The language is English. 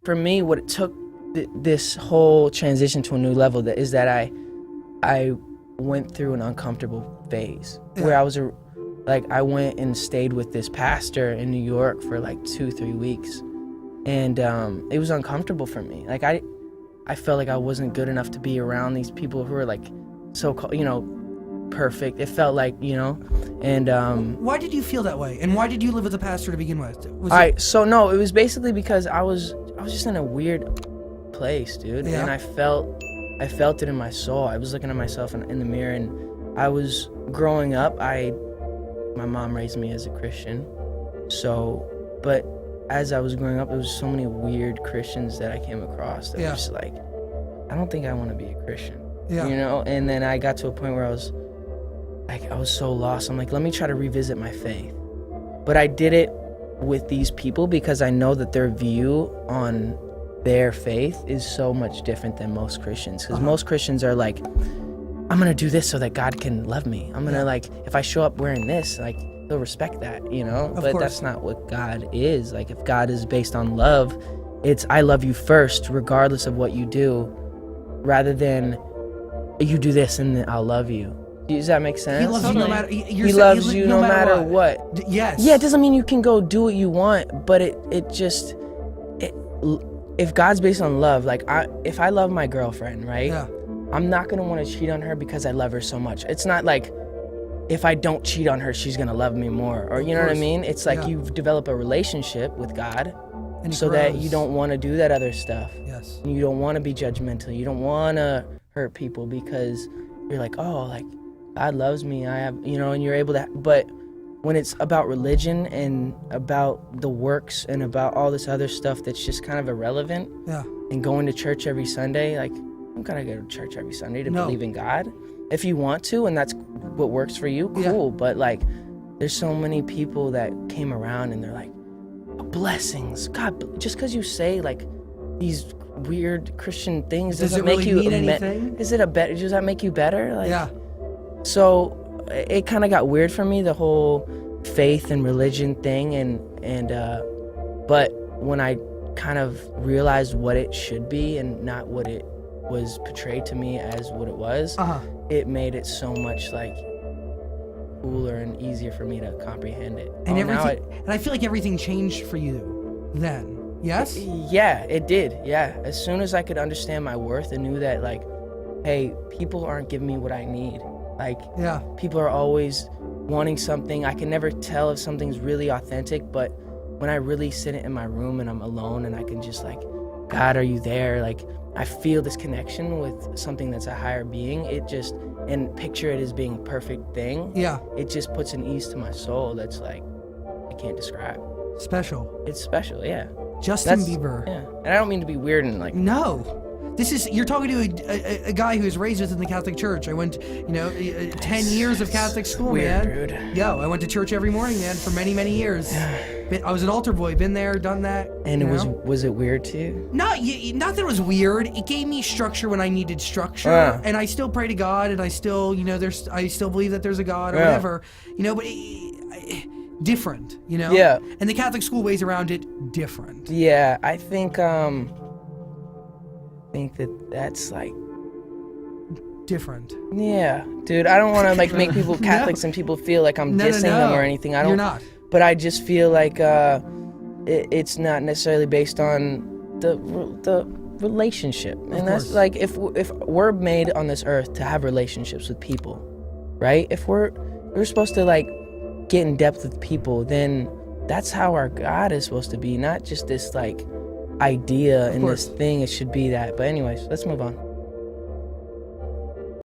for me, what it took this whole transition to a new level is that I went through an uncomfortable phase where I went and stayed with this pastor in New York for like 2-3 weeks, and it was uncomfortable for me. Like I felt like I wasn't good enough to be around these people who were like so-called, perfect. It felt like, and why did you feel that way, and why did you live with a pastor to begin with? So no, it was basically because I was just in a weird place, dude. And I felt it in my soul. I was looking at myself in the mirror, and I was growing up. My mom raised me as a Christian, but as I was growing up, there was so many weird Christians that I came across that were just like, I don't think I want to be a Christian, And then I got to a point where I was so lost. I'm like, let me try to revisit my faith. But I did it with these people because I know that their view on their faith is so much different than most Christians. Because most Christians are like, I'm going to do this so that God can love me. I'm going to like, if I show up wearing this, like, he'll respect that, But that's not what God is. Like, if God is based on love, it's I love you first, regardless of what you do, rather than you do this and then I'll love you. Does that make sense? He loves you no matter. He loves you no matter what. Yes. Yeah, it doesn't mean you can go do what you want, but if God's based on love, like if I love my girlfriend, right? Yeah. I'm not gonna want to cheat on her because I love her so much. It's not like if I don't cheat on her, she's gonna love me more, or you know what I mean? It's like you've developed a relationship with God, and so that you don't want to do that other stuff. Yes. You don't want to be judgmental. You don't want to hurt people because you're like, oh, like God loves me. I have, and you're able to. But when it's about religion and about the works and about all this other stuff that's just kind of irrelevant, and going to church every Sunday, like, I'm gonna go to church every Sunday to believe in God. If you want to, and that's what works for you, cool. But like, there's so many people that came around and they're like, blessings, God. Just because you say like these weird Christian things doesn't make you mean anything. Does that make you better? Like, So it kind of got weird for me, the whole faith and religion thing, and but when I kind of realized what it should be and not what it was portrayed to me as what it was, it made it so much like cooler and easier for me to comprehend it. And and I feel like everything changed for you then. Yes? Yeah, it did. Yeah. As soon as I could understand my worth and knew that, like, hey, people aren't giving me what I need. Like, people are always wanting something. I can never tell if something's really authentic, but when I really sit in my room and I'm alone and I can just like, God, are you there? Like, I feel this connection with something that's a higher being. And picture it as being a perfect thing. Yeah. It just puts an ease to my soul that's like, I can't describe. Special. It's special, yeah. Justin Bieber. Yeah. And I don't mean to be weird and like. No. You're talking to a guy who was raised within the Catholic Church. I went, 10 years of Catholic school, weird, man. Dude. Yo, I went to church every morning, man, for many, many years. I was an altar boy, been there, done that. And was it weird to you? Not that it was weird. It gave me structure when I needed structure, and I still pray to God, and I still, I still believe that there's a God or whatever, but. Different, Yeah. And the Catholic school ways around it different. Yeah, I think that's like different. Yeah, dude. I don't want to like make people Catholics and people feel like I'm dissing them or anything. You're not. But I just feel like it's not necessarily based on the relationship, and that's like if we're made on this earth to have relationships with people, right? If we're supposed to like get in depth with people, then that's how our God is supposed to be, not just this like idea and this thing. It should be that. But anyways, let's move on.